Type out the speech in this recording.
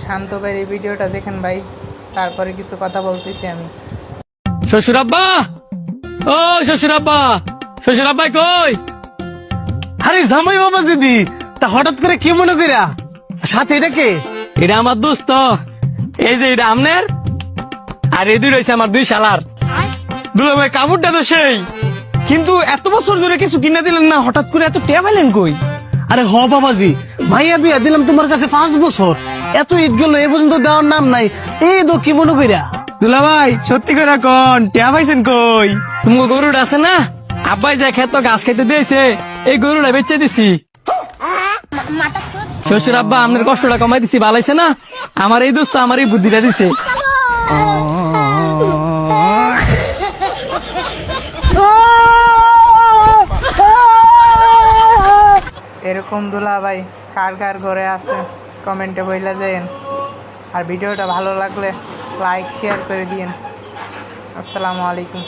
শান্ত ভাইয়ের এই ভিডিওটা দেখেন ভাই, তারপরে কিছু কথা বলতেছি আমি। শ্বশুর আব্বা, ও শ্বশুর আব্বা, শ্বশুর আব্বাই কই? আরে জামাই বাবা যদি তা হঠাৎ করে কি মনে কইরা সাথে এটা কে? এটা আমার দোস্ত, এই যে এটা আমনের, আর এই দুই রয়েছে আমার দুই শালার। দুলা ভাই কাপড়টা তো সেই, কিন্তু এত বছর ধরে কিছু কিনে দিলেন না, হঠাৎ করে এত টেয়া পাইলেন কই? আরে হ বাবাজি, ভাইয়া বিয়া দিলাম তোমার কাছে 5 বছর, এত ঈদ গেল এ পর্যন্ত দেওয়ার নাম নাই। এই তো কি মনে কইরা? দুলা ভাই সত্যি করে কোন টেয়া পাইছেন কই? তুমি গরুটা আছে না, আব্বাই যে খেত ঘাস খাইতে দিয়েছে, এই গরুটা বেচে দিছি। শ্বশুর আব্বা আপনার কষ্টটা কমাই দিছি, ভালাইছে না? আমার এই দোস্ত আমার এই বুদ্ধিটা দিছে। এরকম দুলা ভাই কার কার ঘরে আছে কমেন্টে বইলা যায়েন। আর ভিডিওটা ভালো লাগলে লাইক শেয়ার করে দিয়েন। আসসালামু আলাইকুম।